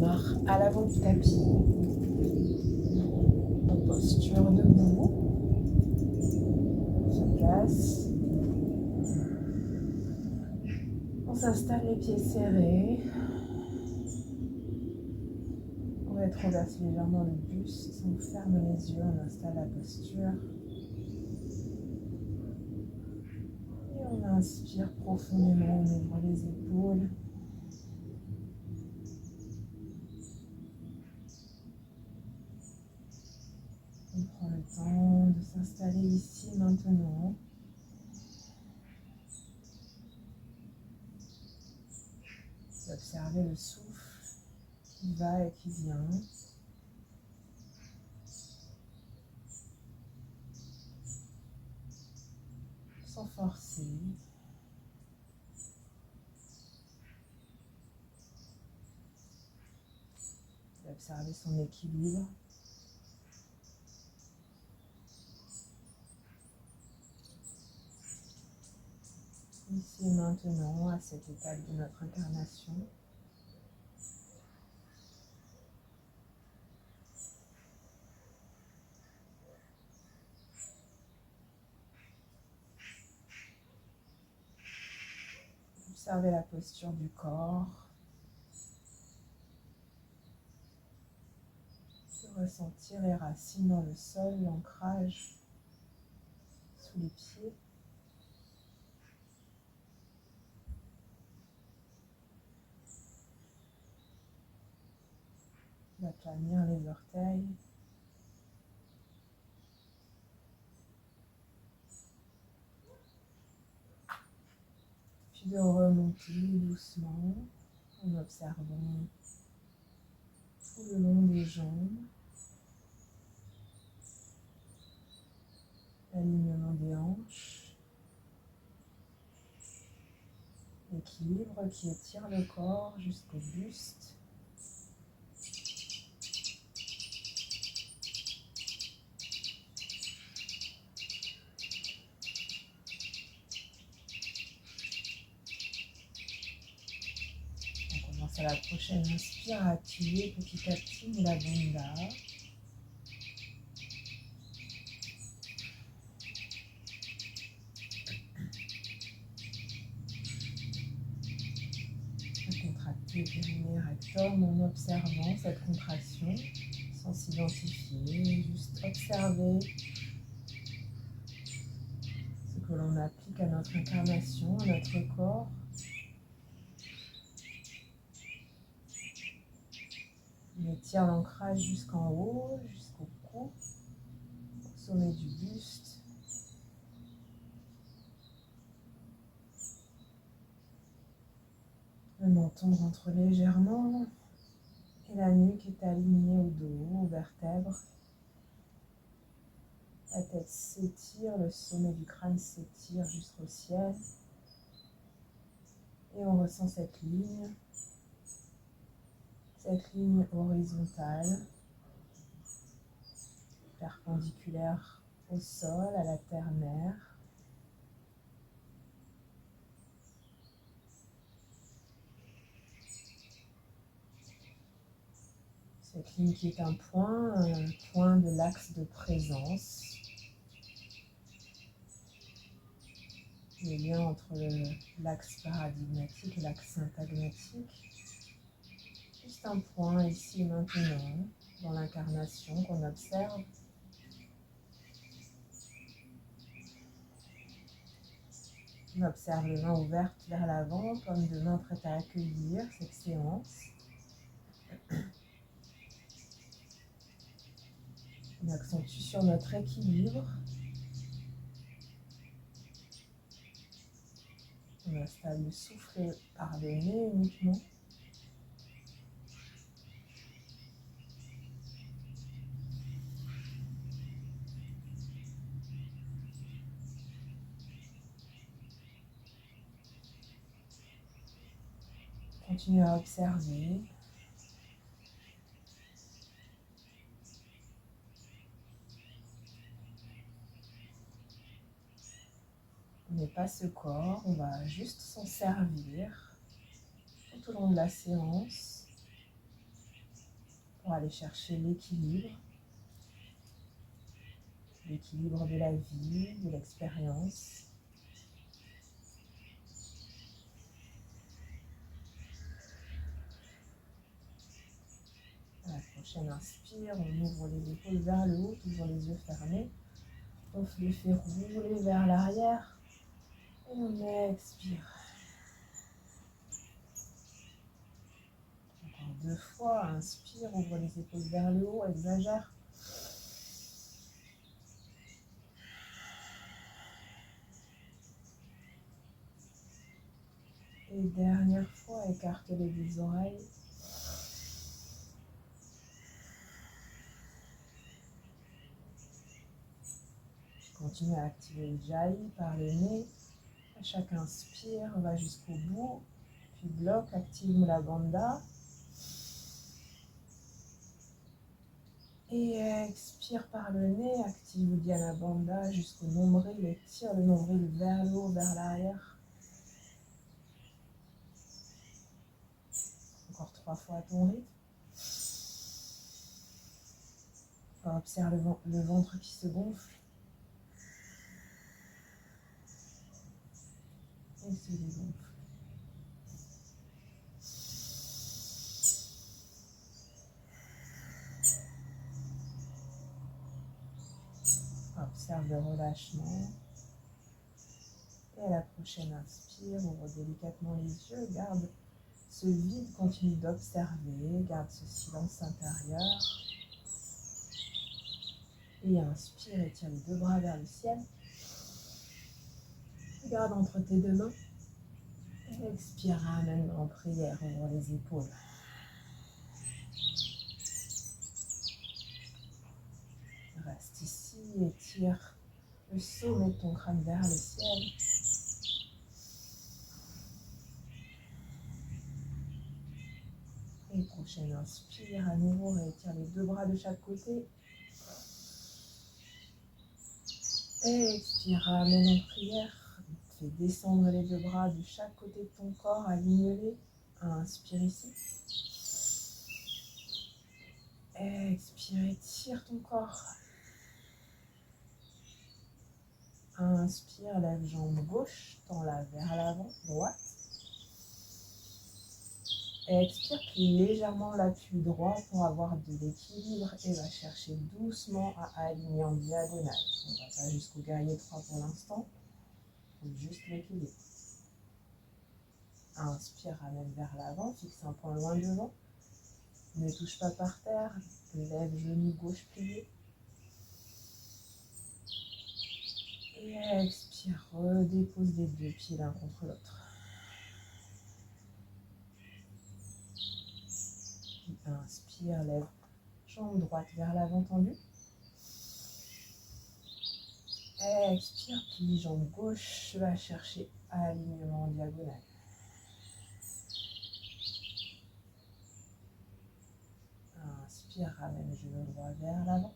s'asseoir à l'avant du tapis, en posture debout. On se place. On s'installe les pieds serrés. On rétroverse légèrement le buste. On ferme les yeux, on installe la posture. Et on inspire profondément, on ouvre les épaules. On prend le temps de s'installer ici maintenant. D'observer le souffle qui va et qui vient. Sans forcer. D'observer son équilibre. Ici et maintenant, à cette étape de notre incarnation. Observez la posture du corps. De ressentir les racines dans le sol, l'ancrage sous les pieds. D'aplanir les orteils. Puis de remonter doucement en observant tout le long des jambes, l'alignement des hanches, l'équilibre qui étire le corps jusqu'au buste. On commence à la prochaine inspire à activer petit à petit la bandha. Contracter le périnée rectum en observant cette contraction sans s'identifier, juste observer ce que l'on applique à notre incarnation, à notre corps. On étire l'ancrage jusqu'en haut, jusqu'au cou, au sommet du buste. Le menton rentre légèrement et la nuque est alignée au dos, aux vertèbres. La tête s'étire, le sommet du crâne s'étire jusqu'au ciel. Et on ressent cette ligne horizontale, perpendiculaire au sol, à la terre-mère. Cette ligne qui est un point de l'axe de présence. Le lien entre l'axe paradigmatique et l'axe syntagmatique. Juste un point ici et maintenant, dans l'incarnation qu'on observe. On observe les mains ouvertes vers l'avant, comme deux mains prêtes à accueillir cette séance. On accentue sur notre équilibre. On installe le souffle par le nez uniquement. Continue à observer. On n'est pas ce corps, on va juste s'en servir tout au long de la séance. pour aller chercher l'équilibre de la vie, de l'expérience. À la prochaine inspire, on ouvre les épaules vers le haut, toujours les yeux fermés. On les fait rouler vers l'arrière. Et on expire. Encore 2 fois, inspire, ouvre les épaules vers le haut, exagère. Et dernière fois, écarte les deux oreilles. Continue à activer le jai par le nez. À chaque inspire, on va jusqu'au bout. Puis bloque, active Mula Bandha. Et expire par le nez, active Uddiyana Bandha jusqu'au nombril. Et tire le nombril vers le haut, vers l'arrière. Encore 3 fois à ton rythme. Observe le ventre qui se gonfle. Et se dégonfle. Observe le relâchement. Et à la prochaine inspire, ouvre délicatement les yeux, garde ce vide, continue d'observer, garde ce silence intérieur. Et inspire, étire les 2 bras vers le ciel. Garde entre tes 2 mains. Et expire, ramène en prière, ouvre les épaules. Reste ici, étire le sommet de ton crâne vers le ciel. Et prochaine inspire, à nouveau, réétire les 2 bras de chaque côté. Et expire, ramène en prière. Fais descendre les 2 bras de chaque côté de ton corps, aligne-les. Inspire ici. Expire, étire ton corps. Inspire, lève jambe gauche, tends-la vers l'avant, droite. Expire, plie légèrement l'appui droit pour avoir de l'équilibre et va chercher doucement à aligner en diagonale. On ne va pas jusqu'au guerrier 3 pour l'instant, juste l'équilibre. Inspire, ramène vers l'avant, fixe un point loin devant. Ne touche pas par terre, lève genou gauche plié. Et expire, redépose les 2 pieds l'un contre l'autre. Inspire, lève jambe droite vers l'avant tendue. Expire, plie jambe gauche, va chercher alignement en diagonale. Inspire, ramène genou droit vers l'avant,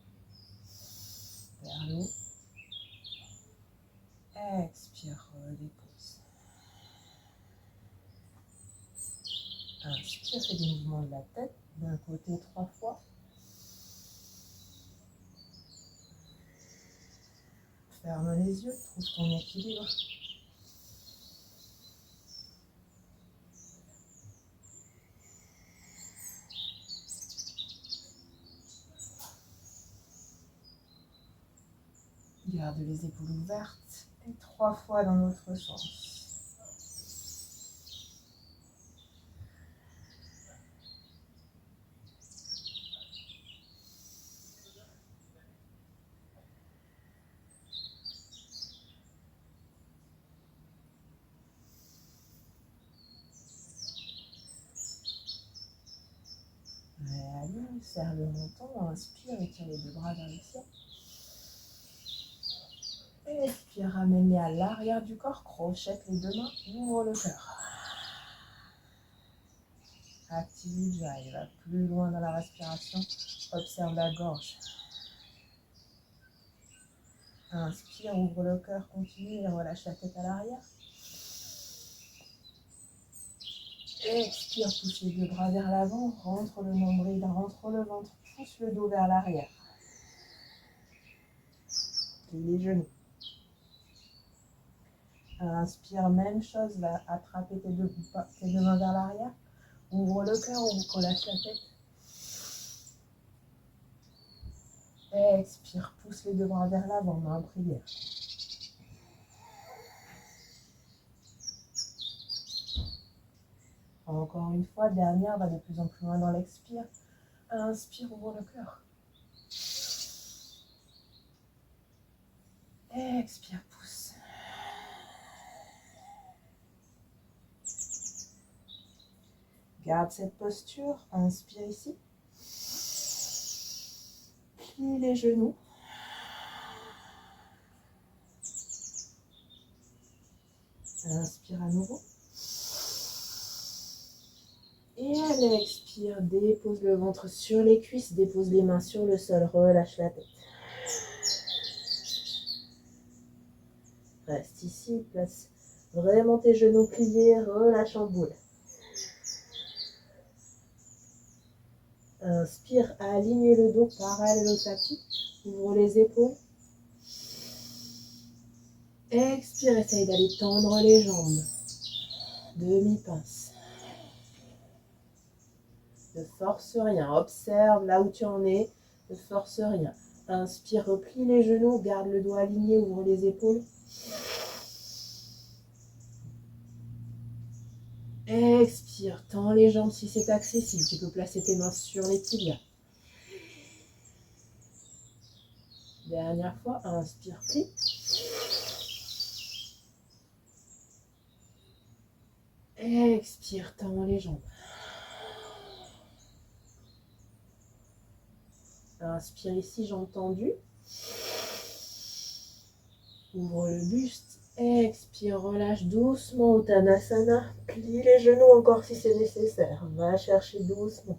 vers le haut. Expire, redépose. Inspire, fais des mouvements de la tête d'un côté 3 fois. Ferme les yeux, trouve ton équilibre. Garde les épaules ouvertes et 3 fois dans l'autre sens. Réaligne, serre le menton, inspire, étire les 2 bras vers le ciel. Expire, ramène-les à l'arrière du corps, crochette les 2 mains, ouvre le cœur. Active le jai, va plus loin dans la respiration, observe la gorge. Inspire, ouvre le cœur, continue et relâche la tête à l'arrière. Expire, pousse les deux bras vers l'avant, rentre le nombril, rentre le ventre, pousse le dos vers l'arrière. Plie les genoux. Inspire, même chose, va attraper tes deux mains vers l'arrière. Ouvre le cœur, relâche la tête. Expire, pousse les deux bras vers l'avant, main en prière. Encore une fois, dernière, va de plus en plus loin dans l'expire. Inspire, ouvre le cœur. Expire, pousse. Garde cette posture. Inspire ici. Plie les genoux. Inspire à nouveau. Et à l'expire, dépose le ventre sur les cuisses, dépose les mains sur le sol, relâche la tête. Reste ici, place vraiment tes genoux pliés, relâche en boule. Inspire, aligne le dos parallèle au tapis, ouvre les épaules. Expire, essaye d'aller tendre les jambes. Demi-pince. Ne force rien, observe là où tu en es, ne force rien. Inspire, replie les genoux, garde le dos aligné, ouvre les épaules. Expire, tends les jambes si c'est accessible. Tu peux placer tes mains sur les tibias. Dernière fois, inspire, plie. Expire, tends les jambes. Inspire ici, jambes tendues. Ouvre le buste. Expire, relâche doucement Uttanasana. Plie les genoux encore si c'est nécessaire. Va chercher doucement.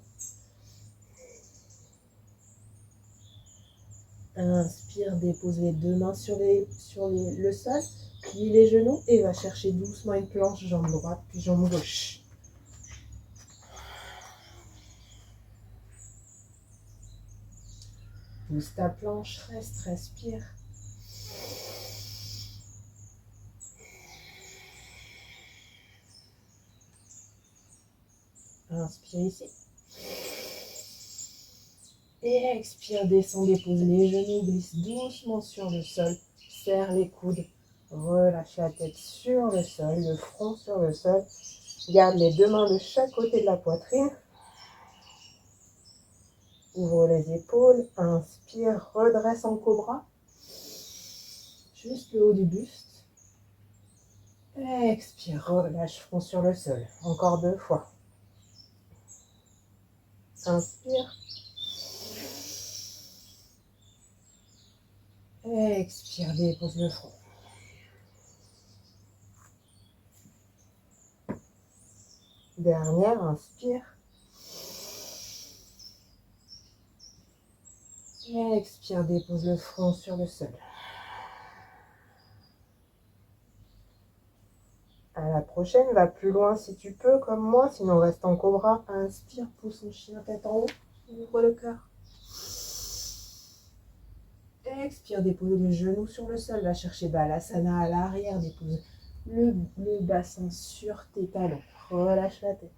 Inspire, dépose les deux mains sur le sol. Plie les genoux et va chercher doucement une planche, jambe droite puis jambe gauche. Pousse ta planche, reste, respire. Inspire ici. Et expire, descend, dépose les genoux, glisse doucement sur le sol. Serre les coudes, relâche la tête sur le sol, le front sur le sol. Garde les deux mains de chaque côté de la poitrine. Ouvre les épaules, inspire, redresse en cobra. Juste le haut du buste. Expire, relâche, front sur le sol. Encore 2 fois. Inspire. Expire, dépose le front. Dernière, inspire. Expire, dépose le front sur le sol. À la prochaine, va plus loin si tu peux, comme moi, sinon reste en cobra. Inspire, pousse en chien, tête en haut, ouvre le cœur. Expire, dépose les genoux sur le sol, va chercher Balasana à l'arrière, dépose le bassin sur tes talons, relâche la tête.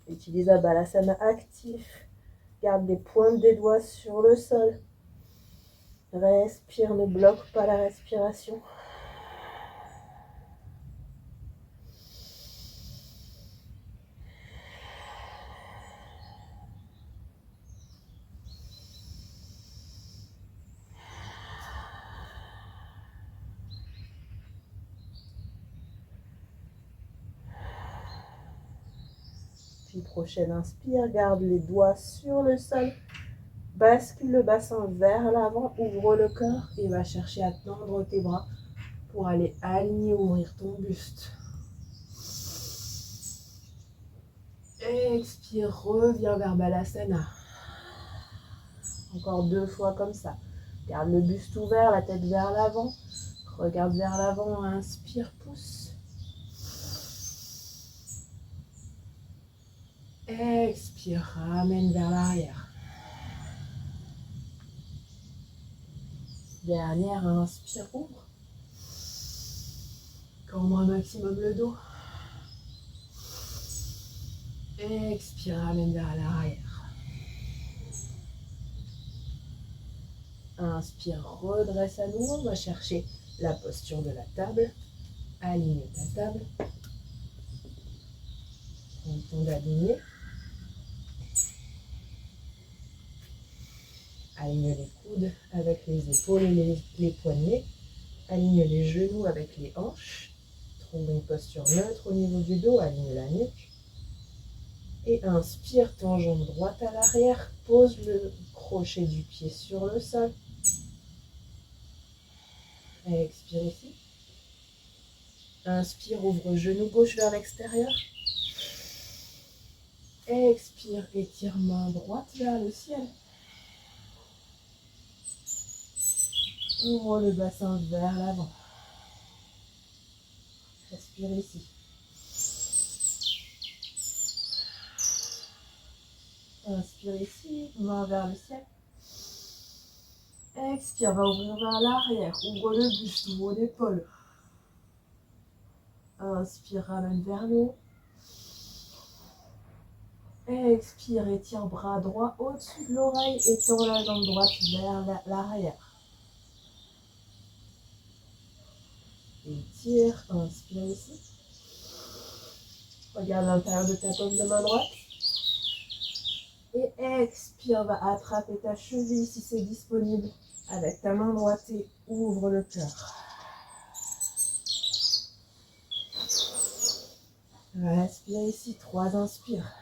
Utilise un Balasana actif, garde les pointes des doigts sur le sol. Respire, ne bloque pas la respiration. Puis prochaine inspire, garde les doigts sur le sol. Bascule le bassin vers l'avant, ouvre le cœur et va chercher à tendre tes bras pour aller aligner, ouvrir ton buste. Expire, reviens vers Balasana. Encore 2 fois comme ça. Garde le buste ouvert, la tête vers l'avant. Regarde vers l'avant, inspire, pousse. Expire, ramène vers l'arrière. Dernière, inspire, ouvre. Cambre un maximum le dos. Expire, ramène vers l'arrière. Inspire, redresse à nouveau. On va chercher la posture de la table. Aligne ta table. Prends le temps d'aligner. Aligne les coudes avec les épaules et les poignets. Aligne les genoux avec les hanches. Trouve une posture neutre au niveau du dos. Aligne la nuque. Et inspire, tends jambe droite à l'arrière. Pose le crochet du pied sur le sol. Expire ici. Inspire, ouvre genou gauche vers l'extérieur. Expire, étire main droite vers le ciel. Ouvre le bassin vers l'avant. Respire ici. Inspire ici, main vers le ciel. Expire, va ouvrir vers l'arrière. Ouvre le buste, ouvre l'épaule. Inspire, ramène vers le haut. Expire, étire bras droit au-dessus de l'oreille. Étends la jambe droite vers l'arrière. Étire, inspire ici. Regarde l'intérieur de ta paume de main droite. Et expire, va attraper ta cheville si c'est disponible avec ta main droite et ouvre le cœur. Respire ici, 3 inspires.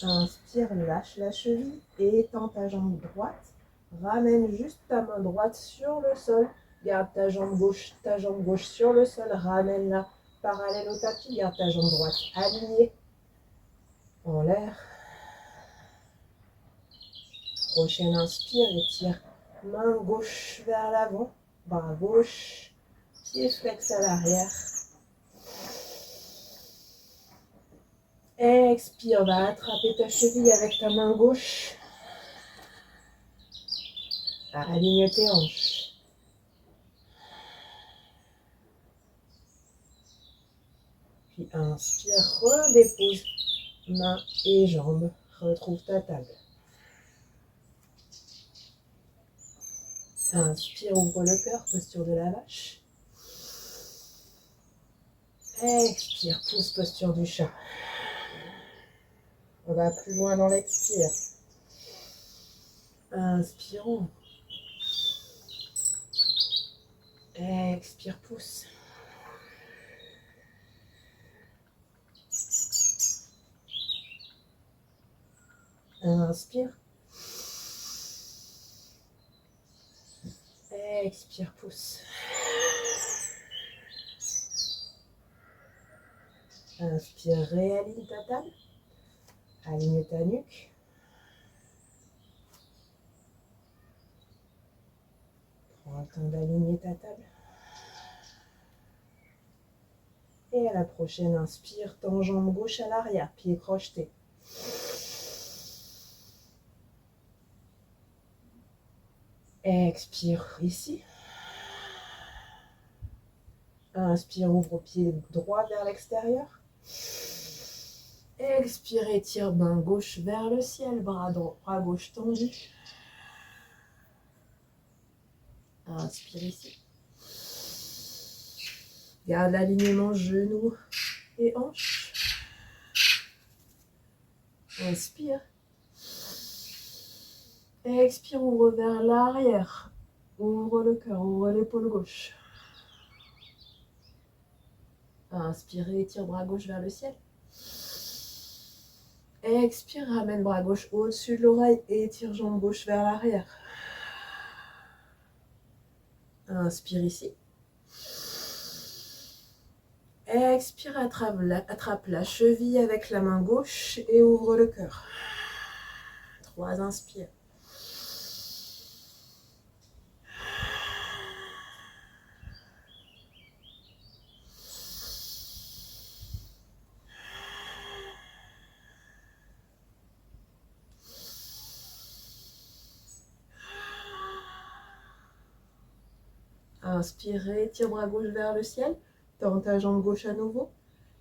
Inspire, lâche la cheville et étends ta jambe droite. Ramène juste ta main droite sur le sol. Garde ta jambe gauche sur le sol. Ramène-la parallèle au tapis. Garde ta jambe droite alignée en l'air. Prochaine inspire, étire main gauche vers l'avant. Bras gauche, pied flex à l'arrière. Expire, va attraper ta cheville avec ta main gauche. Aligne tes hanches. Puis inspire, redépose mains et jambes. Retrouve ta table. Inspire, ouvre le cœur, posture de la vache. Expire, pousse, posture du chat. On va plus loin dans l'expire. Inspire, ouvre. Expire, pousse. Inspire. Expire, pousse. Inspire, réaligne ta table. Aligne ta nuque. Prends le temps d'aligner ta table. Et à la prochaine, inspire, tends jambe gauche à l'arrière, pied crocheté. Expire ici. Inspire, ouvre pied droit vers l'extérieur. Expire, étire main gauche vers le ciel, bras gauche tendu. Inspire ici. Garde l'alignement genoux et hanches. Inspire. Expire, ouvre vers l'arrière. Ouvre le cœur, ouvre l'épaule gauche. Inspire, étire bras gauche vers le ciel. Expire, ramène bras gauche au-dessus de l'oreille et étire jambe gauche vers l'arrière. Inspire ici. Expire, attrape la cheville avec la main gauche et ouvre le cœur. 3 inspires. Inspirez, tire bras gauche vers le ciel. Tends ta jambe gauche à nouveau.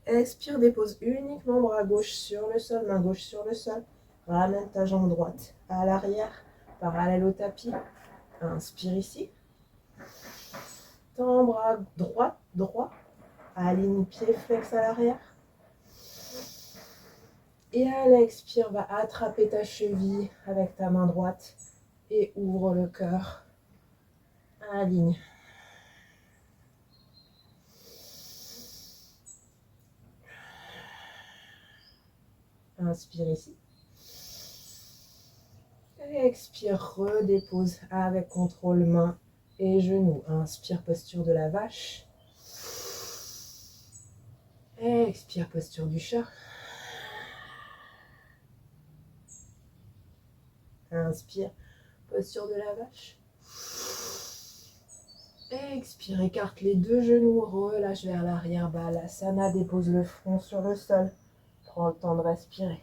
Expire, dépose uniquement bras gauche sur le sol, main gauche sur le sol. Ramène ta jambe droite à l'arrière, parallèle au tapis. Inspire ici. Tends bras droit. Aligne pied, flex à l'arrière. Et à l'expire, va attraper ta cheville avec ta main droite et ouvre le cœur. Aligne. Inspire ici. Expire, redépose avec contrôle main et genoux. Inspire, posture de la vache. Expire, posture du chat. Inspire, posture de la vache. Expire, écarte les deux genoux, relâche vers l'arrière, Balasana, dépose le front sur le sol. Prends le temps de respirer.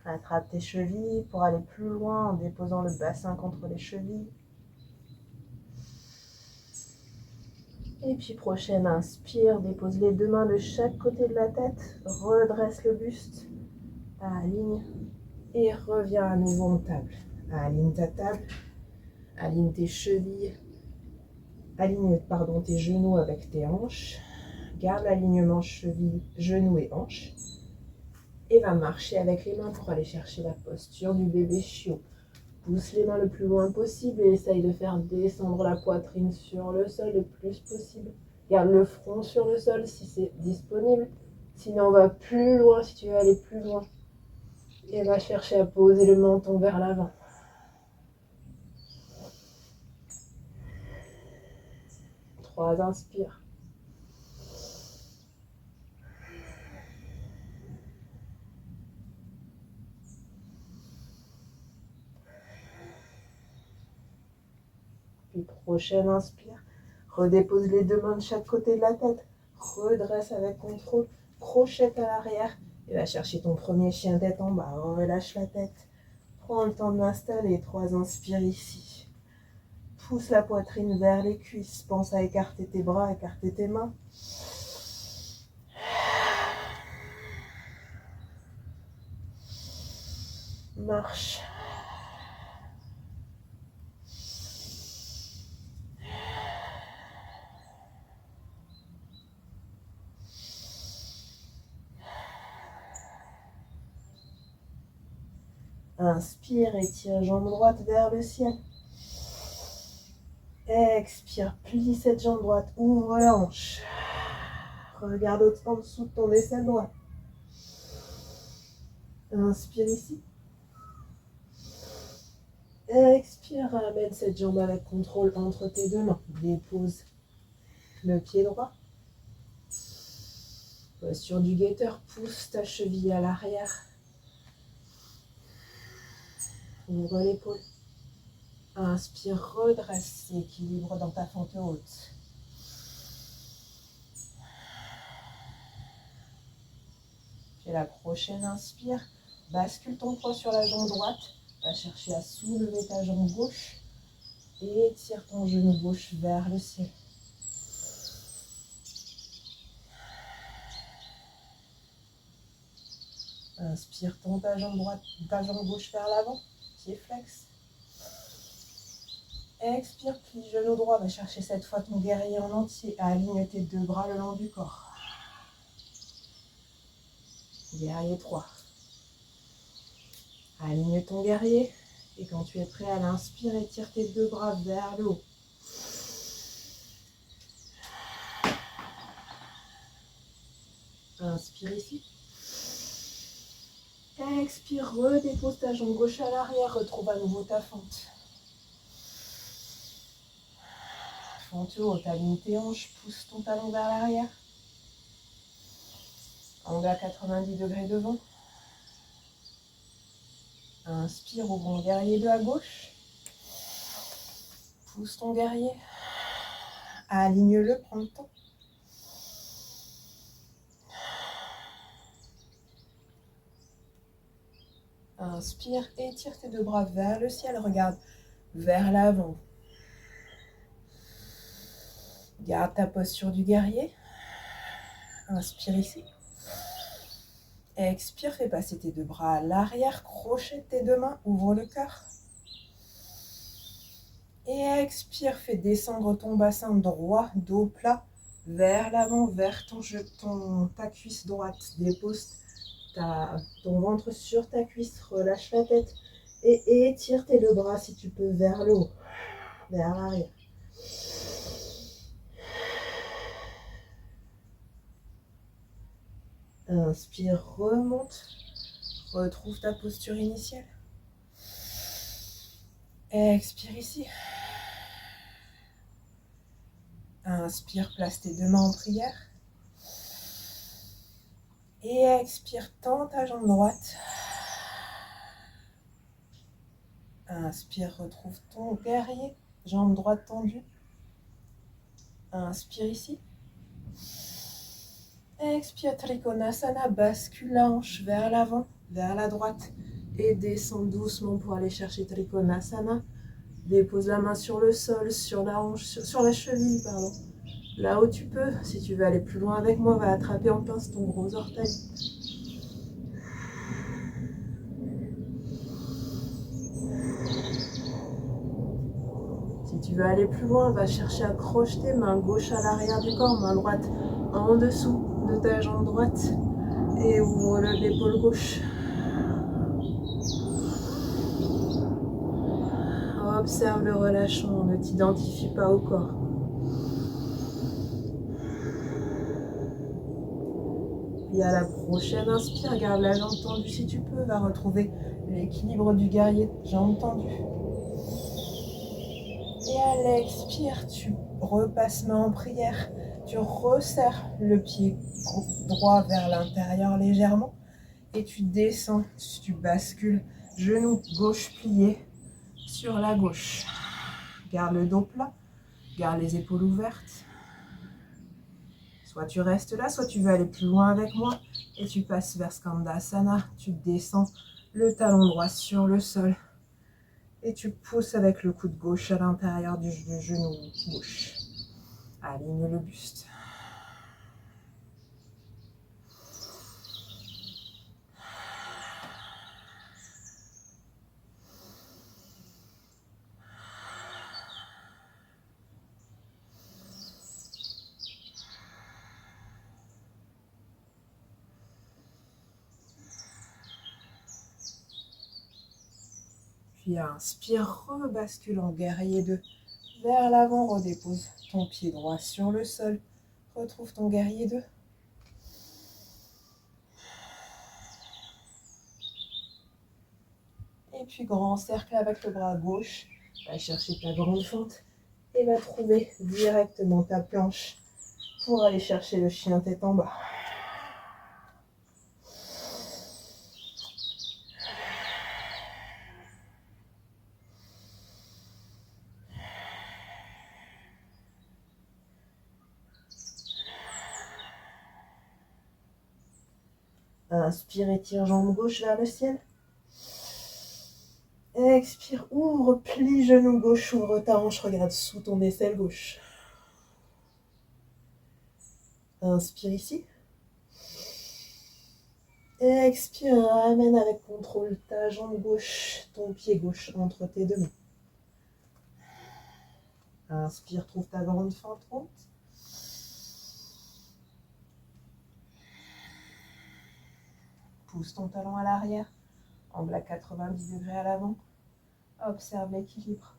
Attrape tes chevilles pour aller plus loin en déposant le bassin contre les chevilles. Et puis prochaine, inspire, dépose les deux mains de chaque côté de la tête, redresse le buste, aligne et reviens à nouveau en table. Aligne ta table, aligne tes chevilles, aligne tes genoux avec tes hanches, garde l'alignement cheville, genoux et hanches. Et va marcher avec les mains pour aller chercher la posture du bébé chiot. Pousse les mains le plus loin possible et essaye de faire descendre la poitrine sur le sol le plus possible. Garde le front sur le sol si c'est disponible. Sinon, va plus loin si tu veux aller plus loin. Et va chercher à poser le menton vers l'avant. Trois inspires. Puis prochaine inspire. Redépose les deux mains de chaque côté de la tête. Redresse avec contrôle. Crochette à l'arrière. Et va chercher ton premier chien tête en bas. Relâche la tête. Prends le temps de l'installer. 3 inspires ici. Pousse la poitrine vers les cuisses. Pense à écarter tes bras, écarter tes mains. Marche. Inspire, étire jambe droite vers le ciel. Expire, plie cette jambe droite, ouvre la hanche. Regarde en dessous de ton aisselle droite. Inspire ici. Expire, ramène cette jambe avec contrôle entre tes deux mains. Dépose le pied droit. Posture du guetteur, pousse ta cheville à l'arrière. Ouvre l'épaule. Inspire, redresse, équilibre dans ta fente haute. Puis la prochaine inspire, bascule ton poids sur la jambe droite. Va chercher à soulever ta jambe gauche et étire ton genou gauche vers le ciel. Inspire, tends ta jambe droite, ta jambe gauche vers l'avant, pied flex. Expire, plie genou droit, va chercher cette fois ton guerrier en entier. Aligne tes deux bras le long du corps. Guerrier 3. Aligne ton guerrier. Et quand tu es prêt à l'inspire, étire tes deux bras vers le haut. Inspire ici. Expire, redépose ta jambe gauche à l'arrière, retrouve à nouveau ta fente. Fente haute, aligne tes hanches, pousse ton talon vers l'arrière. Angle à 90 degrés devant. Inspire, ouvre ton guerrier 2 à gauche. Pousse ton guerrier. Aligne-le, prends le temps. Inspire, étire tes deux bras vers le ciel, regarde vers l'avant. Garde ta posture du guerrier. Inspire ici. Expire, fais passer tes deux bras à l'arrière, crochet tes deux mains, ouvre le cœur. Et expire, fais descendre ton bassin droit, dos plat, vers l'avant, vers ta cuisse droite. Dépose ton ventre sur ta cuisse, relâche la tête et étire tes deux bras si tu peux vers le haut, vers l'arrière. Inspire, remonte, retrouve ta posture initiale. Expire ici. Inspire, place tes deux mains en prière. Et expire, tends ta jambe droite. Inspire, retrouve ton guerrier, jambe droite tendue. Inspire ici. Expire, Trikonasana, bascule la hanche vers l'avant, vers la droite. Et descends doucement pour aller chercher Trikonasana. Dépose la main sur le sol, sur la hanche, sur la cheville, pardon. Là où tu peux, si tu veux aller plus loin avec moi, va attraper en pince ton gros orteil. Si tu veux aller plus loin, va chercher à crocheter, main gauche à l'arrière du corps, main droite en dessous de ta jambe droite. Et ouvre l'épaule gauche. Observe le relâchement, ne t'identifie pas au corps. Puis à la prochaine inspire, garde la jambe tendue si tu peux, va retrouver l'équilibre du guerrier, jambe tendue. Et à l'expire, tu repasses main en prière, tu resserres le pied droit vers l'intérieur légèrement et tu descends, tu bascules, genou gauche plié sur la gauche. Garde le dos plat, garde les épaules ouvertes. Soit tu restes là, soit tu veux aller plus loin avec moi et tu passes vers Skandasana. Tu descends le talon droit sur le sol et tu pousses avec le coude gauche à l'intérieur du genou gauche. Aligne le buste. Puis inspire, rebascule en guerrier 2. Vers l'avant, redépose ton pied droit sur le sol. Retrouve ton guerrier 2. Et puis grand cercle avec le bras gauche. Va chercher ta grande fente et va trouver directement ta planche pour aller chercher le chien tête en bas. Inspire, étire jambe gauche vers le ciel. Expire, ouvre, plie genou gauche, ouvre ta hanche, regarde sous ton aisselle gauche. Inspire ici. Expire, ramène avec contrôle ta jambe gauche, ton pied gauche entre tes deux mains. Inspire, trouve ta grande fente haute. Pousse ton talon à l'arrière, angle à 90 degrés à l'avant. Observe l'équilibre.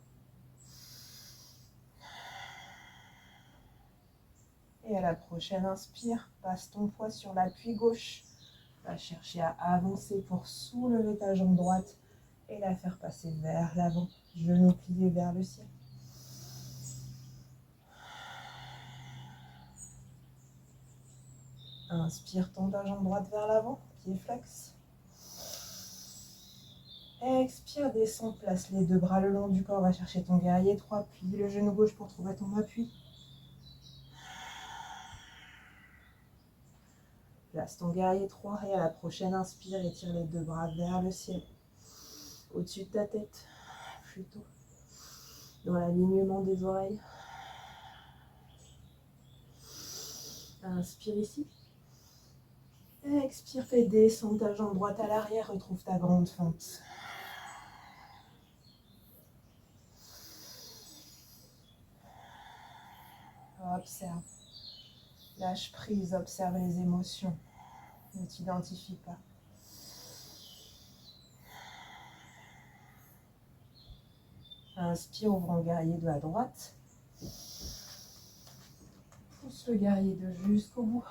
Et à la prochaine, inspire, passe ton poids sur l'appui gauche. Va chercher à avancer pour soulever ta jambe droite et la faire passer vers l'avant. Genou plié vers le ciel. Inspire, tends ta jambe droite vers l'avant, pied flex. Expire, descends, place les deux bras le long du corps, va chercher ton guerrier 3, plie le genou gauche pour trouver ton appui. Place ton guerrier 3 et à la prochaine, inspire, étire les deux bras vers le ciel. Au-dessus de ta tête, plutôt dans l'alignement des oreilles. Inspire ici. Expire, fais descendre ta jambe droite à l'arrière, retrouve ta grande fente. Observe. Lâche prise, observe les émotions. Ne t'identifie pas. Inspire, ouvre en guerrier de à droite. Pousse le guerrier de jusqu'au bout.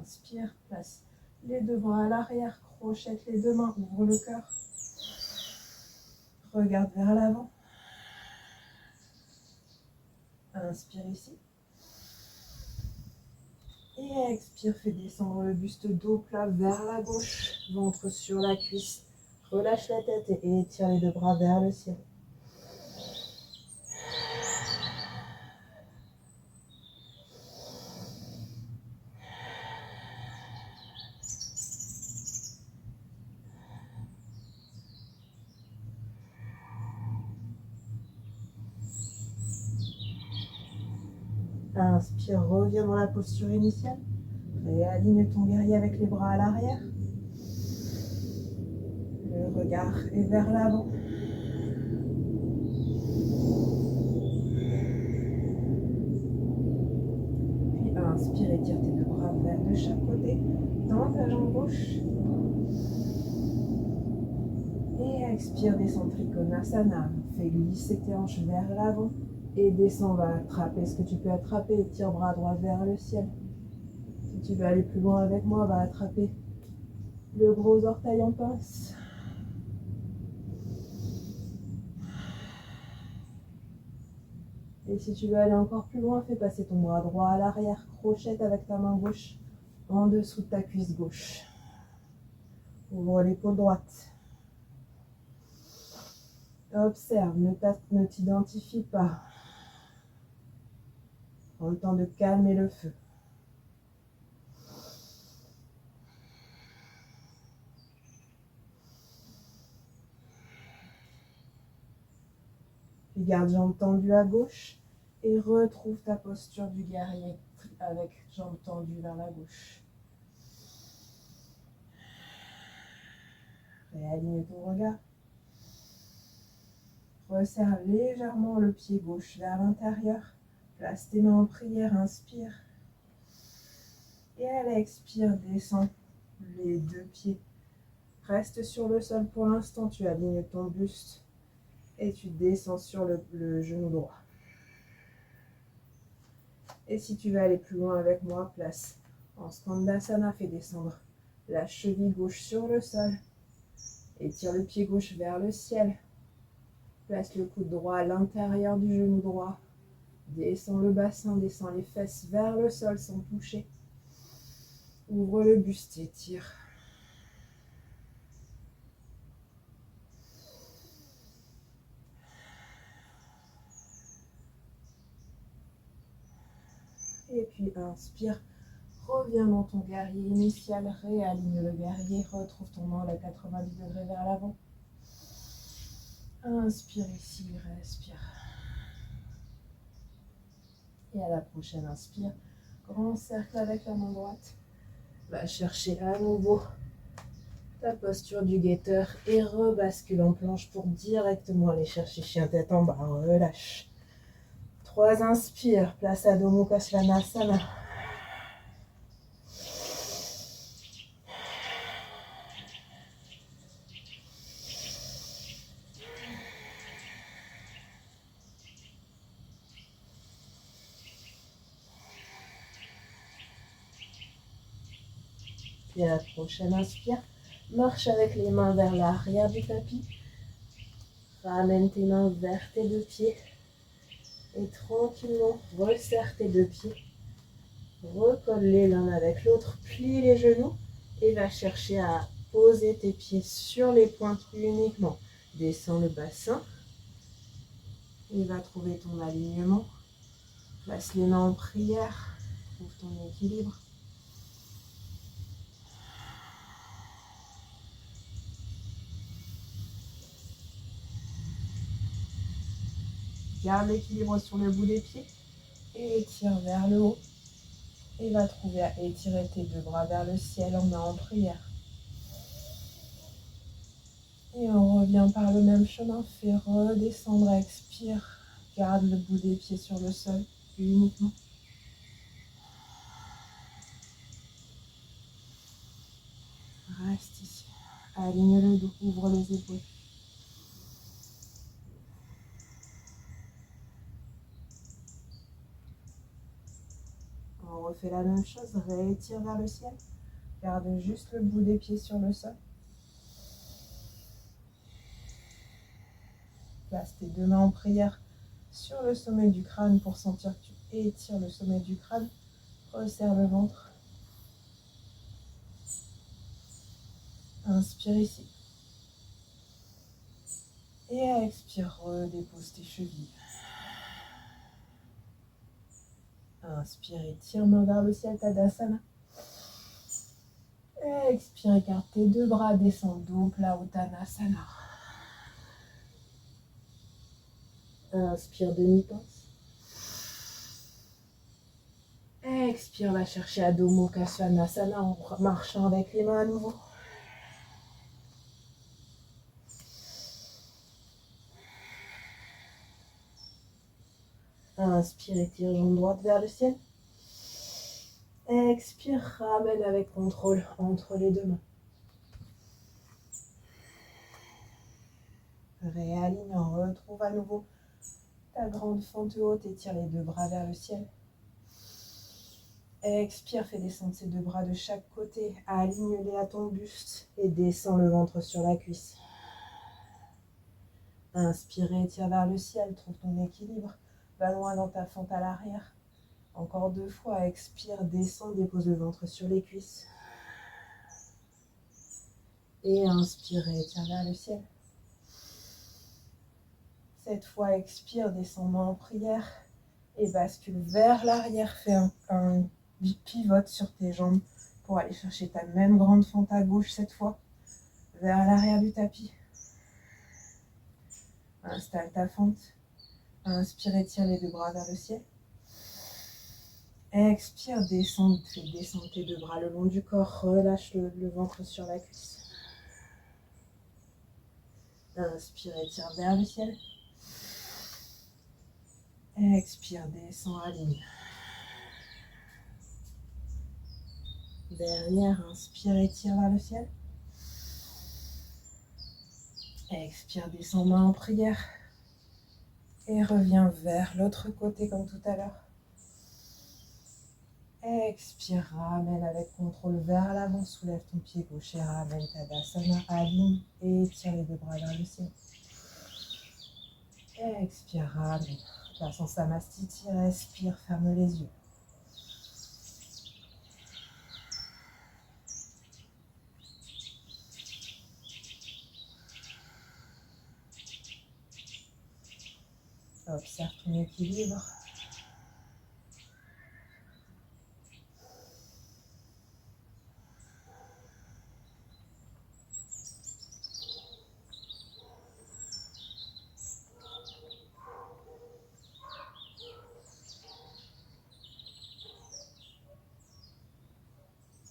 Inspire, place les deux bras à l'arrière, crochette les deux mains, ouvre le cœur. Regarde vers l'avant. Inspire ici. Et expire, fais descendre le buste dos plat vers la gauche, ventre sur la cuisse. Relâche la tête et étire les deux bras vers le ciel. Inspire, reviens dans la posture initiale. Réaligne ton guerrier avec les bras à l'arrière. Le regard est vers l'avant. Puis inspire, étire tes deux bras vers de chaque côté. Tends ta jambe gauche. Et expire, descends Trikonasana. Fais glisser tes hanches vers l'avant. Et descends, va attraper ce que tu peux attraper. Tire bras droit vers le ciel. Si tu veux aller plus loin avec moi, va attraper le gros orteil en pince. Et si tu veux aller encore plus loin, fais passer ton bras droit à l'arrière. Crochette avec ta main gauche en dessous de ta cuisse gauche. Ouvre l'épaule droite. Observe, ne t'identifie pas. Prends le temps de calmer le feu. Puis garde jambes tendues à gauche et retrouve ta posture du guerrier avec jambes tendues vers la gauche. Réaligne ton regard. Resserre légèrement le pied gauche vers l'intérieur. Place tes mains en prière, inspire. Et à l'expire, descends les deux pieds. Reste sur le sol pour l'instant, tu alignes ton buste et tu descends sur le genou droit. Et si tu veux aller plus loin avec moi, place en Skandasana, fais descendre la cheville gauche sur le sol. Étire le pied gauche vers le ciel. Place le coude droit à l'intérieur du genou droit. Descends le bassin, descends les fesses vers le sol sans toucher. Ouvre le buste, étire. Et puis inspire. Reviens dans ton guerrier initial. Réaligne le guerrier. Retrouve ton angle à 90 degrés vers l'avant. Inspire ici, respire. Et à la prochaine, inspire. Grand cercle avec la main droite. Va chercher à nouveau ta posture du guetteur et rebascule en planche pour directement aller chercher chien tête en bas. Relâche. 3 inspire. Place Adho Mukha Svanasana. Et à la prochaine inspire, marche avec les mains vers l'arrière du tapis. Ramène tes mains vers tes deux pieds. Et tranquillement, resserre tes deux pieds. Recolle-les l'un avec l'autre, plie les genoux et va chercher à poser tes pieds sur les pointes uniquement. Descends le bassin et va trouver ton alignement. Place les mains en prière, trouve ton équilibre. Garde l'équilibre sur le bout des pieds et étire vers le haut. Et va trouver à étirer tes deux bras vers le ciel en main en prière. Et on revient par le même chemin, fais redescendre, expire. Garde le bout des pieds sur le sol uniquement. Reste ici. Aligne le dos, ouvre les épaules. On refait la même chose, réétire vers le ciel. Garde juste le bout des pieds sur le sol. Place tes deux mains en prière sur le sommet du crâne pour sentir que tu étires le sommet du crâne. Resserre le ventre. Inspire ici. Et expire, redépose tes chevilles. Inspire, étire main vers le ciel, Tadasana. Expire, écarte tes deux bras, descends dos plat, Uttanasana. Inspire, demi-pince. Expire, va chercher Adho Mukha Svanasana en marchant avec les mains à nouveau. Inspire, étire jambe droite vers le ciel. Expire, ramène avec contrôle entre les deux mains. Réaligne, retrouve à nouveau ta grande fente haute, étire les deux bras vers le ciel. Expire, fais descendre ces deux bras de chaque côté, aligne-les à ton buste et descends le ventre sur la cuisse. Inspire, étire vers le ciel, trouve ton équilibre, va loin dans ta fente à l'arrière. Encore deux fois, expire, descends, dépose le ventre sur les cuisses. Et inspire, étire vers le ciel. Cette fois, expire, descends main en prière et bascule vers l'arrière. Fais un pivote sur tes jambes pour aller chercher ta même grande fente à gauche cette fois, vers l'arrière du tapis. Installe ta fente. Inspire, étire les deux bras vers le ciel. Expire, descends, fais descendre tes deux bras le long du corps. Relâche le ventre sur la cuisse. Inspire, étire vers le ciel. Expire, descends, aligne. Dernière, inspire, étire vers le ciel. Expire, descends main en prière. Et reviens vers l'autre côté comme tout à l'heure. Expire, ramène avec contrôle vers l'avant, soulève ton pied gauche et ramène Tadasana, aligne et étire les deux bras vers le ciel. Expire, ramène. Place en Samastiti, respire, ferme les yeux. Observe ton équilibre.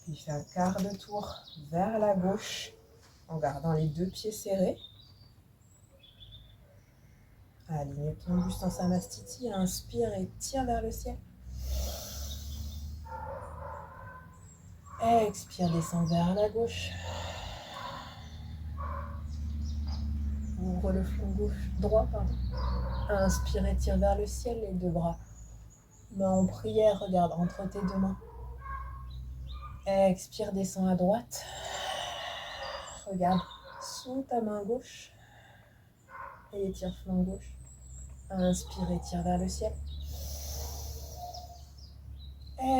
Puis fais un quart de tour vers la gauche en gardant les deux pieds serrés. Aligne ton buste en Samastiti, inspire et tire vers le ciel. Expire, descends vers la gauche. Ouvre le flanc gauche, droit, pardon. Inspire et tire vers le ciel, les deux bras. Main en prière, regarde entre tes deux mains. Expire, descends à droite. Regarde sous ta main gauche. Et étire flanc gauche. Inspire, étire vers le ciel.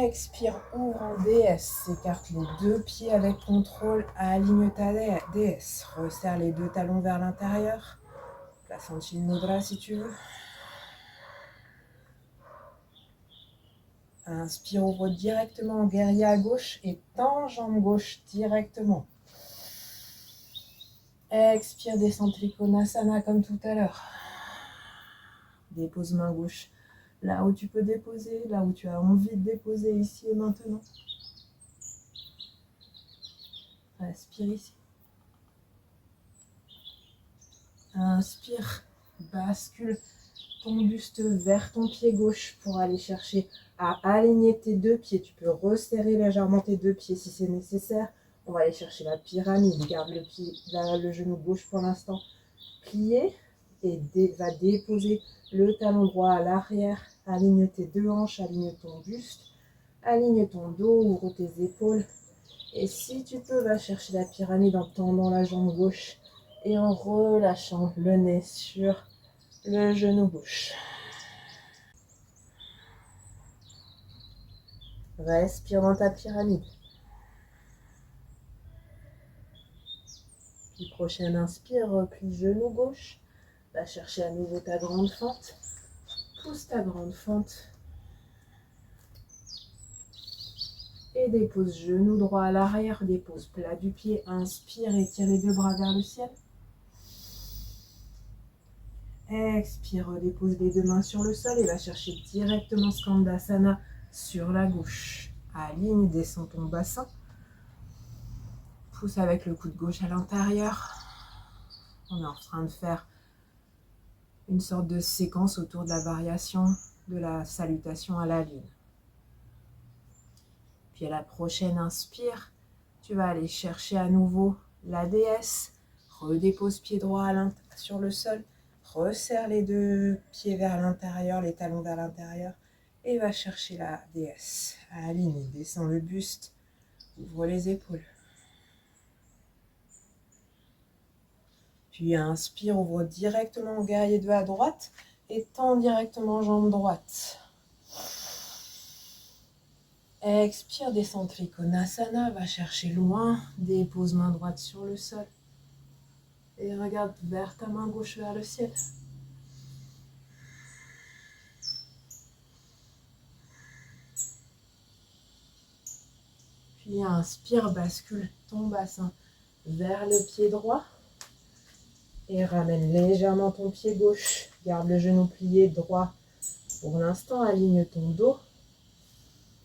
Expire, ouvre en DS. Écarte les deux pieds avec contrôle. Aligne ta DS. Resserre les deux talons vers l'intérieur. Place en Chin Mudra si tu veux. Inspire, ouvre directement en guerrier à gauche et tends jambe gauche directement. Expire, descends Trikonasana comme tout à l'heure. Dépose main gauche là où tu peux déposer, là où tu as envie de déposer ici et maintenant. Respire ici. Inspire, bascule ton buste vers ton pied gauche pour aller chercher à aligner tes deux pieds. Tu peux resserrer légèrement tes deux pieds si c'est nécessaire. On va aller chercher la pyramide. Garde le genou gauche pour l'instant plié et va déposer le talon droit à l'arrière. Aligne tes deux hanches, aligne ton buste, aligne ton dos, ouvre tes épaules. Et si tu peux, va chercher la pyramide en tendant la jambe gauche et en relâchant le nez sur le genou gauche. Respire dans ta pyramide. Puis prochaine inspire, replie genou gauche. Va chercher à nouveau ta grande fente. Pousse ta grande fente. Et dépose genou droit à l'arrière. Dépose plat du pied. Inspire et tire les deux bras vers le ciel. Expire, dépose les deux mains sur le sol et va chercher directement Skandasana sur la gauche. Aligne, descends ton bassin. Pousse avec le coude gauche à l'intérieur. On est en train de faire une sorte de séquence autour de la variation de la salutation à la lune. Puis à la prochaine inspire, tu vas aller chercher à nouveau la déesse. Redépose pied droit sur le sol. Resserre les deux pieds vers l'intérieur, les talons vers l'intérieur. Et va chercher la déesse. Aligne, descends le buste. Ouvre les épaules. Puis inspire, ouvre directement guerrier 2 à droite et tends directement jambe droite. Expire, descends Trikonasana, va chercher loin, dépose main droite sur le sol. Et regarde vers ta main gauche vers le ciel. Puis inspire, bascule ton bassin vers le pied droit. Et ramène légèrement ton pied gauche. Garde le genou plié droit. Pour l'instant, aligne ton dos.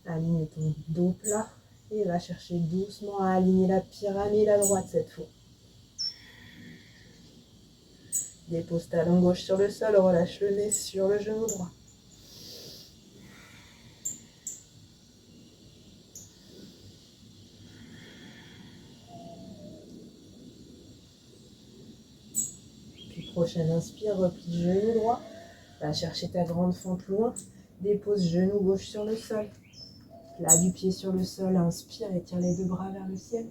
Aligne ton dos plat. Et va chercher doucement à aligner la pyramide à droite cette fois. Dépose talon gauche sur le sol. Relâche le nez sur le genou droit. Prochaine inspire, replie genou droit. Va chercher ta grande fente loin. Dépose genou gauche sur le sol. Plat du pied sur le sol. Inspire et tire les deux bras vers le ciel.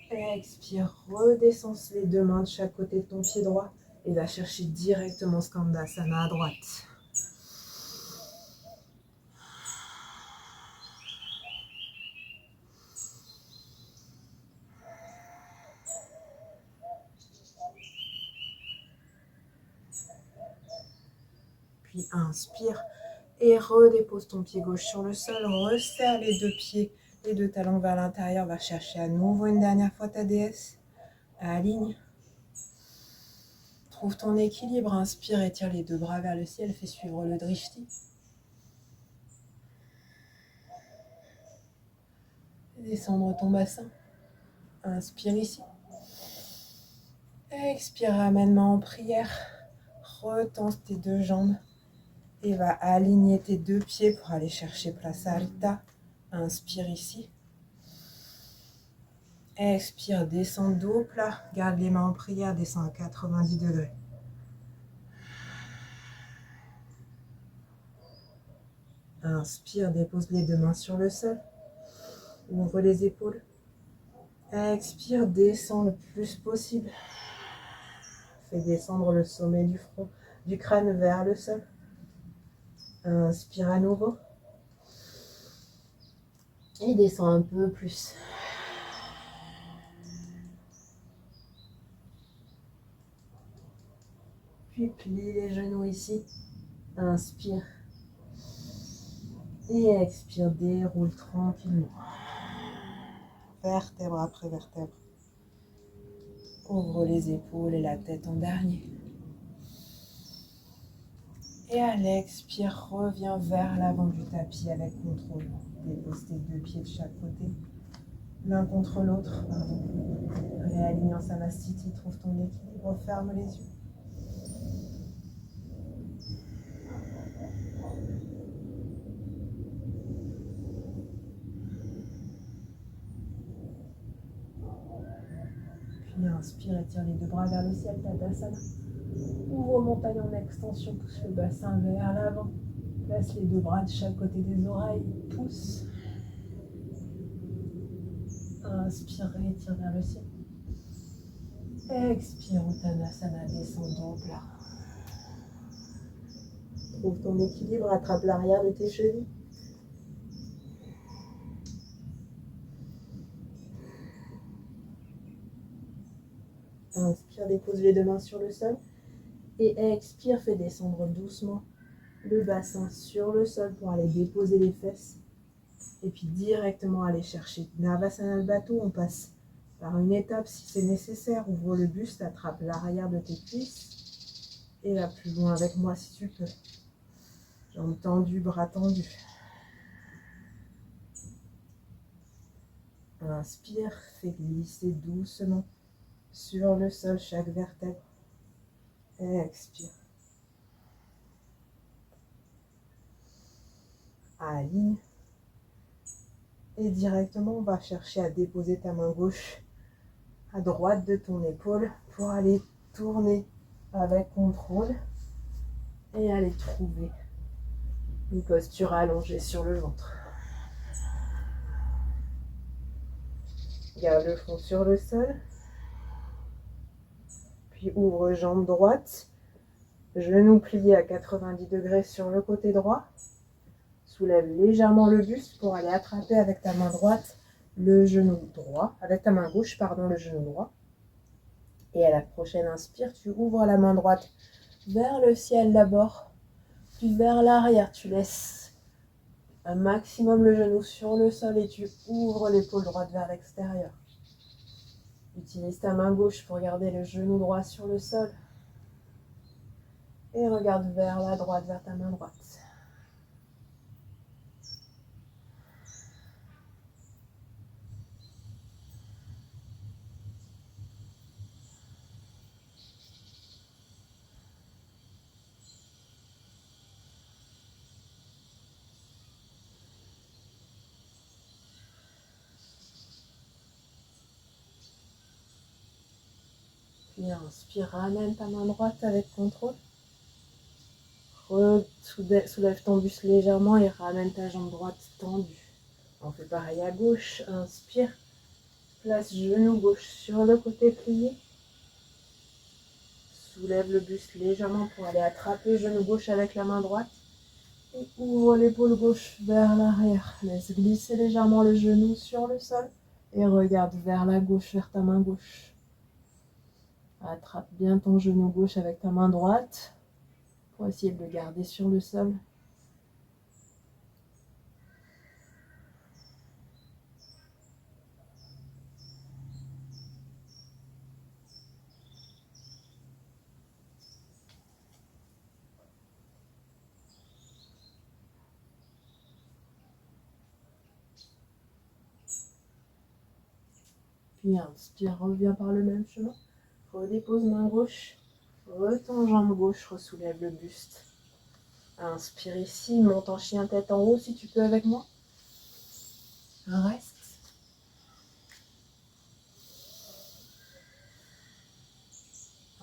Expire, redescends les deux mains de chaque côté de ton pied droit. Et va chercher directement Skandasana à droite. Puis inspire et redépose ton pied gauche sur le sol. Resserre les deux pieds, les deux talons vers l'intérieur. Va chercher à nouveau une dernière fois ta déesse. Aligne. Trouve ton équilibre. Inspire et tire les deux bras vers le ciel. Fais suivre le drishti. Descendre ton bassin. Inspire ici. Expire, ramène main en prière. Retends tes deux jambes. Et va aligner tes deux pieds pour aller chercher place alta. Inspire ici. Expire, descends dos plat. Garde les mains en prière, descends à 90 degrés. Inspire, dépose les deux mains sur le sol. Ouvre les épaules. Expire, descends le plus possible. Fais descendre le sommet du front, du crâne vers le sol. Inspire à nouveau. Et descends un peu plus. Puis plie les genoux ici. Inspire. Et expire, déroule tranquillement. Vertèbre après vertèbre. Ouvre les épaules et la tête en dernier. Et à l'expire, reviens vers l'avant du tapis avec contrôle. Dépose tes deux pieds de chaque côté, l'un contre l'autre. Réaligne en Samastiti, trouve ton équilibre, ferme les yeux. Puis inspire, étire les deux bras vers le ciel, Tadasana. Ouvre montagne en extension, pousse le bassin vers l'avant. Place les deux bras de chaque côté des oreilles, pousse. Inspire, étire vers le ciel. Expire, Uttanasana, descend dos plat. Trouve ton équilibre, attrape l'arrière de tes chevilles. Inspire, dépose les deux mains sur le sol. Et expire, fais descendre doucement le bassin sur le sol pour aller déposer les fesses. Et puis directement aller chercher Navasana le bateau. On passe par une étape si c'est nécessaire. Ouvre le buste, attrape l'arrière de tes cuisses. Et va plus loin avec moi si tu peux. Jambes tendues, bras tendus. Inspire, fais glisser doucement sur le sol chaque vertèbre. Expire. Aligne. Et directement, on va chercher à déposer ta main gauche à droite de ton épaule pour aller tourner avec contrôle et aller trouver une posture allongée sur le ventre. Garde le front sur le sol. Puis ouvre jambe droite. Genou plié à 90 degrés sur le côté droit. Soulève légèrement le buste pour aller attraper avec ta main droite le genou droit. Avec ta main gauche, pardon, le genou droit. Et à la prochaine inspire, tu ouvres la main droite vers le ciel d'abord. Puis vers l'arrière, tu laisses un maximum le genou sur le sol et tu ouvres l'épaule droite vers l'extérieur. Utilise ta main gauche pour garder le genou droit sur le sol. Et regarde vers la droite, vers ta main droite. Puis inspire, ramène ta main droite avec contrôle. Soulève ton buste légèrement et ramène ta jambe droite tendue. On fait pareil à gauche. Inspire. Place genou gauche sur le côté plié. Soulève le buste légèrement pour aller attraper genou gauche avec la main droite. Et ouvre l'épaule gauche vers l'arrière. Laisse glisser légèrement le genou sur le sol. Et regarde vers la gauche, vers ta main gauche. Attrape bien ton genou gauche avec ta main droite pour essayer de le garder sur le sol. Puis inspire, reviens par le même chemin. Redépose main gauche. Retends jambe gauche, ressoulève le buste. Inspire ici, monte en chien tête en haut si tu peux avec moi. Reste.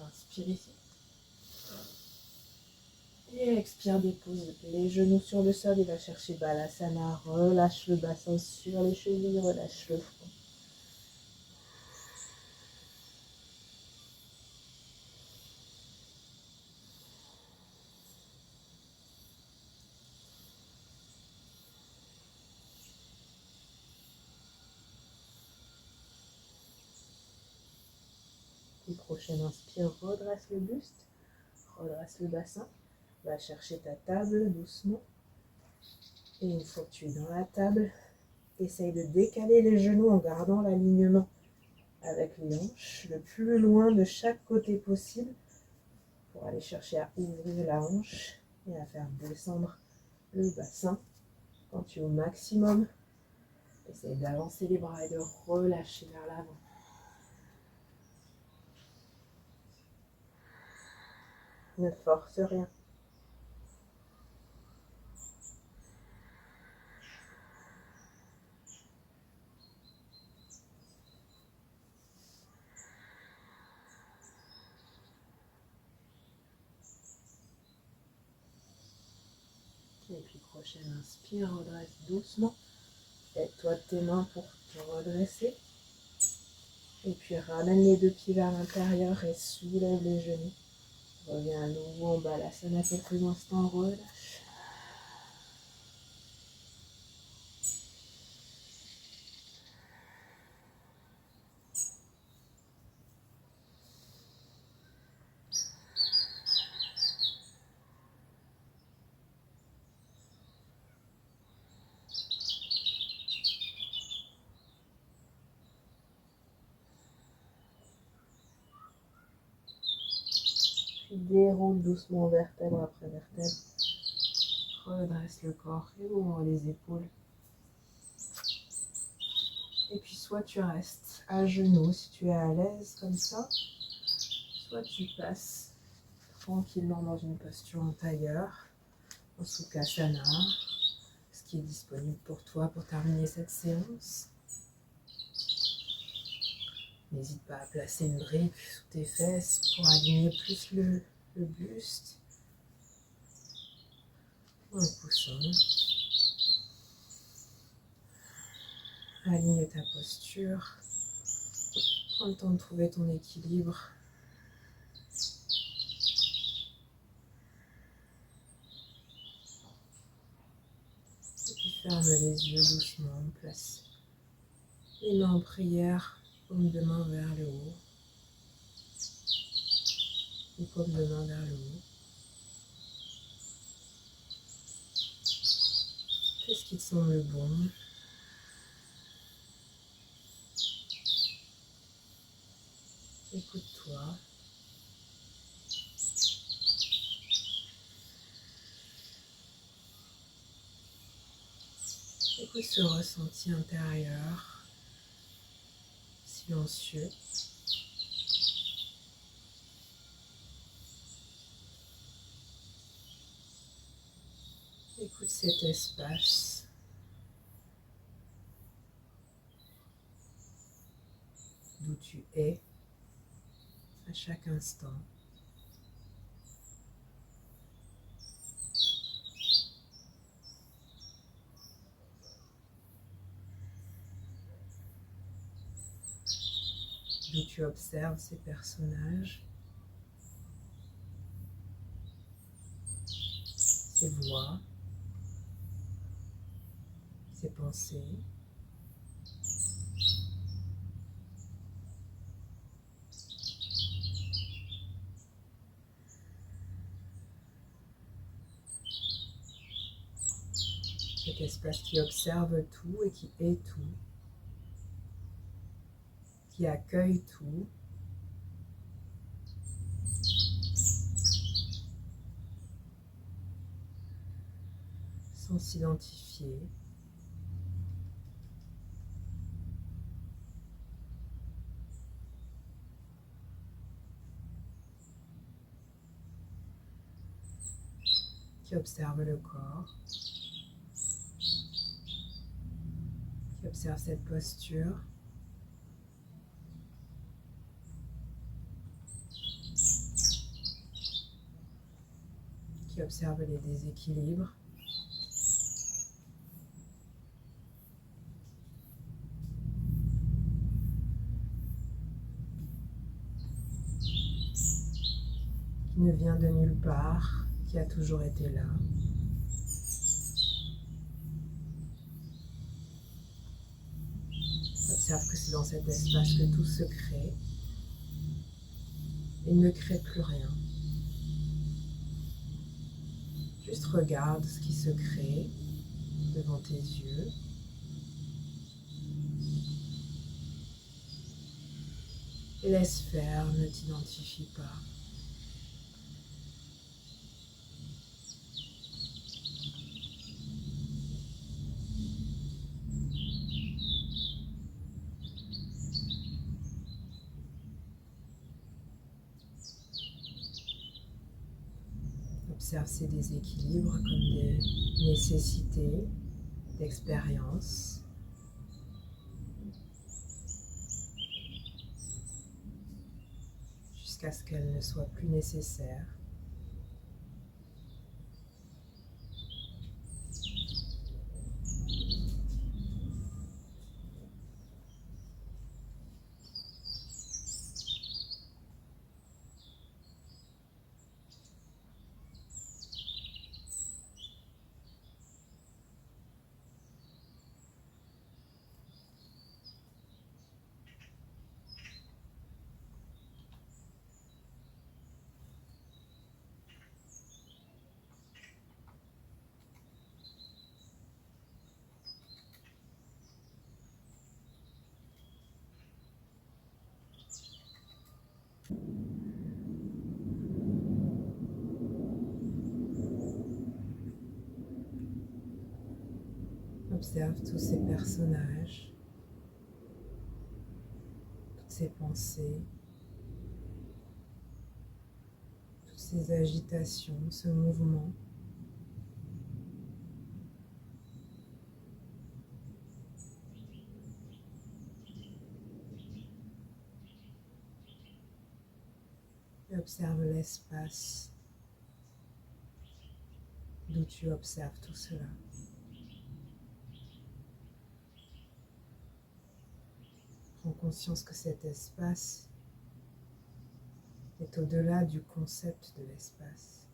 Inspire ici. Et expire, dépose les genoux sur le sol et va chercher Balasana. Relâche le bassin sur les chevilles, relâche le front. Puis prochaine inspire, redresse le buste, redresse le bassin. Va chercher ta table doucement. Et une fois que tu es dans la table, essaye de décaler les genoux en gardant l'alignement avec les hanches le plus loin de chaque côté possible pour aller chercher à ouvrir la hanche et à faire descendre le bassin. Quand tu es au maximum, essaye d'avancer les bras et de relâcher vers l'avant. Ne force rien. Et puis prochaine inspire, redresse doucement. Aide-toi de tes mains pour te redresser. Et puis ramène les deux pieds vers l'intérieur et soulève les genoux. Reviens à nouveau en Balasana quelques instants, relâche. Puis déroule doucement vertèbre après vertèbre. Redresse le corps et ouvre les épaules. Et puis soit tu restes à genoux si tu es à l'aise comme ça, soit tu passes tranquillement dans une posture en tailleur, en Sukhasana, ce qui est disponible pour toi pour terminer cette séance. N'hésite pas à placer une brique sous tes fesses pour aligner plus le buste. Un coussin. Aligne ta posture. Prends le temps de trouver ton équilibre. Et puis ferme les yeux doucement. Place les mains en prière, paume de main vers le haut. Et paume de main vers le haut. Fais ce qui te semble bon. Écoute-toi. Écoute ce ressenti intérieur, silencieux. Écoute cet espace. D'où tu es à chaque instant. D'où tu observes ces personnages, ces voix, ces pensées. Cet espace qui observe tout et qui est tout, qui accueille tout. Sans s'identifier. Qui observe le corps. Qui observe cette posture. qui observe les déséquilibres. Qui ne vient de nulle part, qui a toujours été là. Observe que c'est dans cet espace que tout se crée. Il ne crée plus rien. Juste regarde ce qui se crée devant tes yeux. Et laisse faire, ne t'identifie pas. Observe ces déséquilibres comme des nécessités d'expérience. Jusqu'à ce qu'elles ne soient plus nécessaires. Observe tous ces personnages, toutes ces pensées, toutes ces agitations, ce mouvement. Et observe l'espace d'où tu observes tout cela. Prends conscience que cet espace est au-delà du concept de l'espace.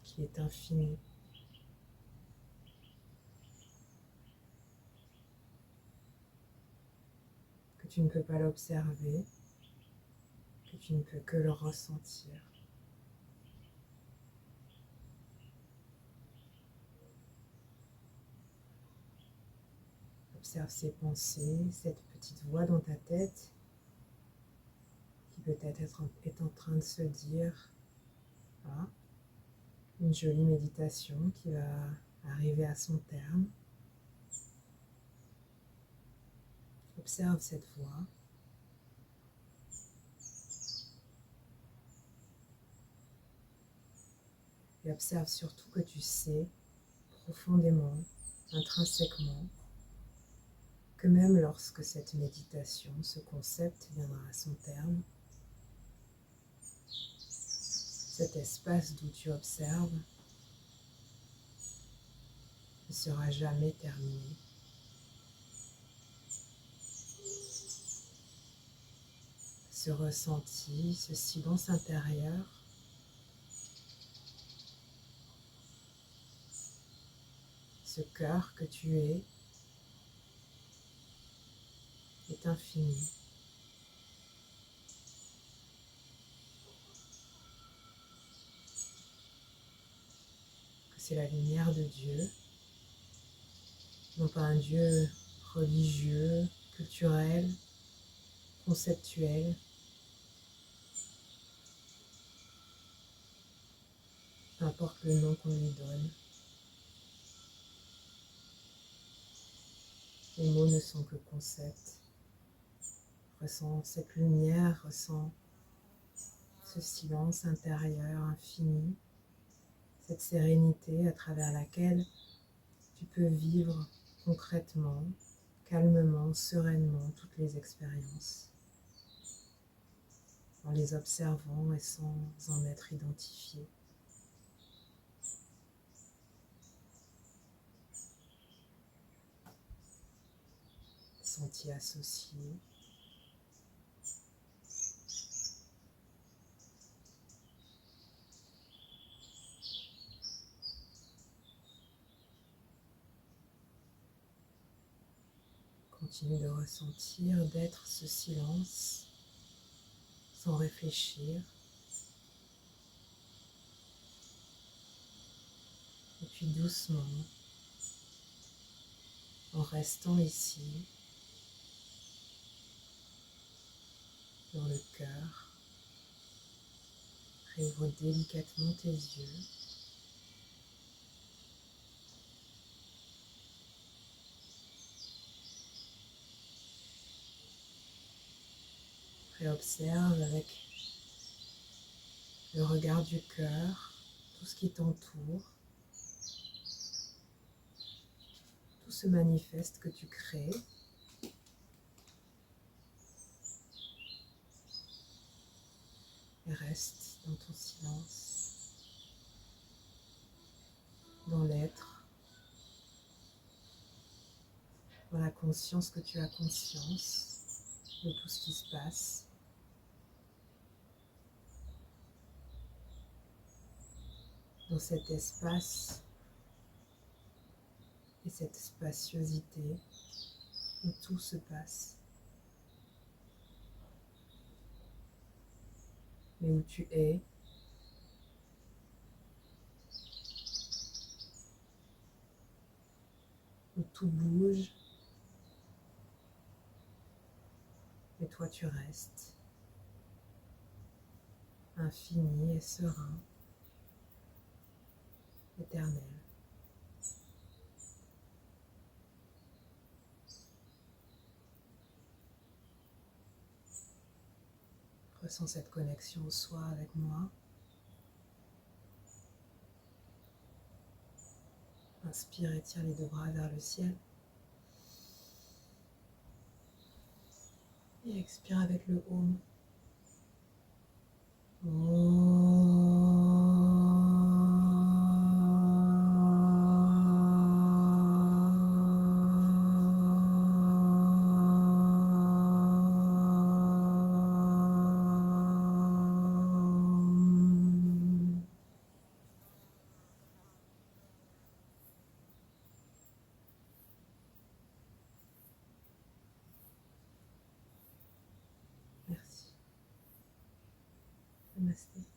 Qui est infini. Que tu ne peux pas l'observer, que tu ne peux que le ressentir. Observe ces pensées, cette petite voix dans ta tête qui peut-être est en train de se dire ah, une jolie méditation qui va arriver à son terme. Observe cette voix. Et observe surtout que tu sais profondément, intrinsèquement, que même lorsque cette méditation, ce concept viendra à son terme, cet espace d'où tu observes ne sera jamais terminé. Ce ressenti, ce silence intérieur, ce cœur que tu es, est infini. Que c'est la lumière de Dieu, non pas un Dieu religieux, culturel, conceptuel, peu importe le nom qu'on lui donne. Les mots ne sont que concepts. Ressens cette lumière, ressens ce silence intérieur infini, cette sérénité à travers laquelle tu peux vivre concrètement, calmement, sereinement toutes les expériences. en les observant et sans en être identifié. Sans t'y associer. Continue de ressentir, d'être ce silence sans réfléchir. Et puis doucement, en restant ici, dans le cœur, réouvre délicatement tes yeux. Réobserve avec le regard du cœur tout ce qui t'entoure, tout ce manifeste que tu crées. Et reste dans ton silence, dans l'être, dans la conscience que tu as conscience de tout ce qui se passe. Dans cet espace et cette spaciosité où tout se passe. Mais où tu es, où tout bouge, et toi tu restes infini et serein, éternel. Ressens cette connexion au soi avec moi. Inspire et tire les deux bras vers le ciel. Et expire avec le Om. Merci. Namasté.